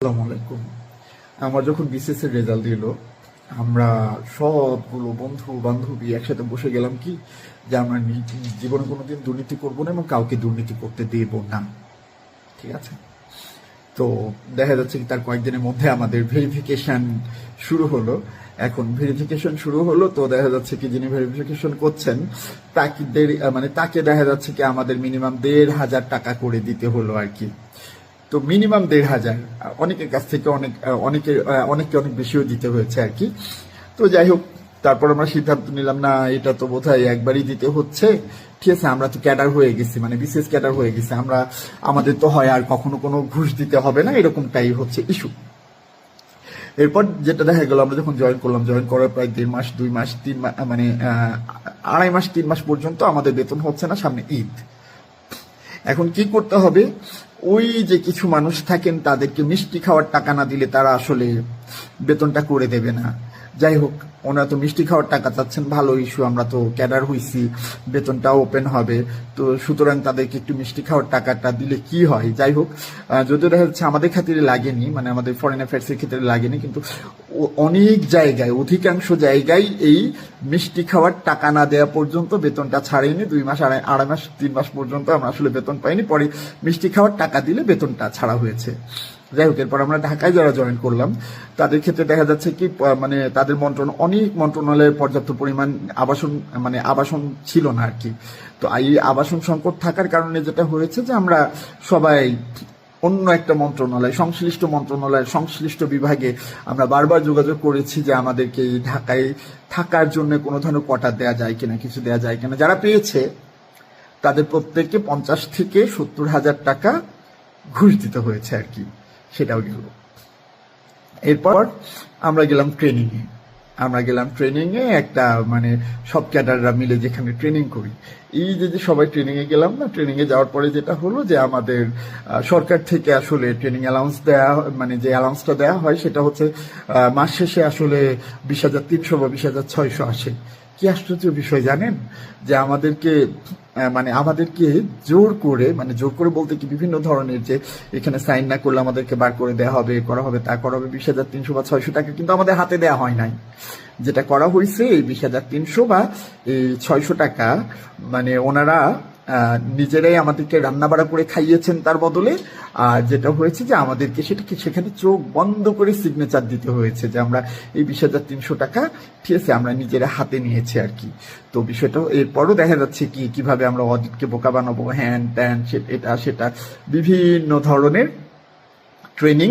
আসসালামু আলাইকুম। আমার যখন বিসিএস এর রেজাল্ট দিল, আমরা সবগুলো বন্ধু বান্ধবী একসাথে বসে গেলাম কি যে আমরা জীবনে কোনোদিন দুর্নীতি করবো না এবং কাউকে দুর্নীতি করতে দেব না। ঠিক আছে? তো দেখা যাচ্ছে কি তার কয়েকদিনের মধ্যে আমাদের ভেরিফিকেশন শুরু হলো। এখন ভেরিফিকেশন শুরু হলো, তো দেখা যাচ্ছে কি যিনি ভেরিফিকেশন করছেন তাকে দেখা যাচ্ছে কি আমাদের মিনিমাম ১,৫০০ টাকা করে দিতে হলো আর কি। তো মিনিমাম ১,৫০০, অনেকের কাছ থেকে অনেককে অনেক বেশিও দিতে হয়েছে আর কি। তো যাই হোক, তারপর আমরা সিদ্ধান্ত নিলাম না, এটা তো বোধহয় একবারই দিতে হচ্ছে। ঠিক আছে, আমরা তো ক্যাডার হয়ে গেছি, মানে বিশেষ ক্যাডার হয়ে গেছি আমরা, আমাদের তো হয় আর কখনো কোনো ঘুষ দিতে হবে না, এরকমটাই হচ্ছে ইস্যু। এরপর যেটা দেখা গেল, আমরা যখন জয়েন করলাম, জয়েন করার প্রায় ১.৫ মাস ২ মাস ৩ মাস, মানে ২.৫ মাস ৩ মাস পর্যন্ত আমাদের বেতন হচ্ছে না, সামনে ঈদ। এখন কি করতে হবে, ওই যে কিছু মানুষ থাকেন তাদেরকে মিষ্টি খাওয়ার টাকা না দিলে তারা আসলে বেতনটা করে দেবে না। যাই হোক, ওনারা তো মিষ্টি খাওয়ার টাকা চাচ্ছেন, ভালো ইস্যু, আমরা তো ক্যাডার হইছি, বেতনটাও ওপেন হবে, তো সুতরাং তাদেরকে একটু মিষ্টি খাওয়ার টাকাটা দিলে কি হয়। যাই হোক, যদিও দেখা যাচ্ছে আমাদের খাতিরে লাগেনি, মানে আমাদের ফরেন অ্যাফেয়ার্সের ক্ষেত্রে লাগেনি, কিন্তু অনেক জায়গায়, অধিকাংশ জায়গায় এই মিষ্টি খাওয়ার টাকা না দেওয়া পর্যন্ত বেতনটা ছাড়েনি। ২ মাস, আড়াই মাস ৩ মাস পর্যন্ত আমরা আসলে বেতন পাইনি, পরে মিষ্টি খাওয়ার টাকা দিলে বেতনটা ছাড়া হয়েছে। যাই হোক, এরপর আমরা ঢাকায় যারা জয়েন করলাম তাদের ক্ষেত্রে দেখা যাচ্ছে কি মানে তাদের অনেক মন্ত্রণালয়ের পর্যাপ্ত পরিমাণ আবাসন ছিল না আর কি। তো এই আবাসন সংকট থাকার কারণে যেটা হয়েছে যে আমরা সবাই অন্য একটা সংশ্লিষ্ট সংশ্লিষ্ট বিভাগে আমরা বারবার যোগাযোগ করেছি যে আমাদেরকে এই ঢাকায় থাকার জন্য কোনো ধরনের কোটা দেওয়া যায় কিনা, কিছু দেওয়া যায় কিনা। যারা পেয়েছে তাদের প্রত্যেককে ৫০ থেকে ৭০,০০০ টাকা ঘুষ দিতে হয়েছে আর কি। সেটাও গেল। এরপর আমরা গেলাম ট্রেনিং এ একটা, মানে সব ক্যাডাররা মিলে যেখানে ট্রেনিং করি, এই যে সবাই ট্রেনিং এ গেলাম না, ট্রেনিং এ যাওয়ার পরে যেটা হলো যে আমাদের সরকার থেকে আসলে ট্রেনিং অ্যালাউন্স দেয়া, মানে যে অ্যালাউন্সটা দেওয়া হয় সেটা হচ্ছে মাস শেষে আসলে ২০,৩০০ বা ২০,৬০০ আসে। কি আশ্চর্য বিষয় জানেন, যে আমাদেরকে জোর করে, মানে জোর করে বলতে কি, বিভিন্ন ধরনের, যে এখানে সাইন না করলে আমাদেরকে বার করে দেওয়া হবে, করা হবে, তা করা হবে। ২০,৩০০ বা ৬০০ টাকা কিন্তু আমাদের হাতে দেওয়া হয় নাই। যেটা করা হয়েছে, এই ২০,৩০০ বা এই ৬০০ টাকা মানে ওনারা নিজেরাই আমাদেরকে রান্না বাড়া করে খাইয়েছেন তার বদলে। আর যেটা হয়েছে যে আমাদেরকে সেখানে চোখ বন্ধ করে সিগনেচার দিতে হয়েছে যে আমরা এই ২০,৩০০ টাকা, ঠিক আছে, আমরা নিজেরা হাতে নিয়েছি আর কি। তো বিষয়টা এরপরও দেখা যাচ্ছে কিভাবে আমরা অডিটকে বোকা বানাবো, হ্যান ত্যান, এটা সেটা, বিভিন্ন ধরনের ট্রেনিং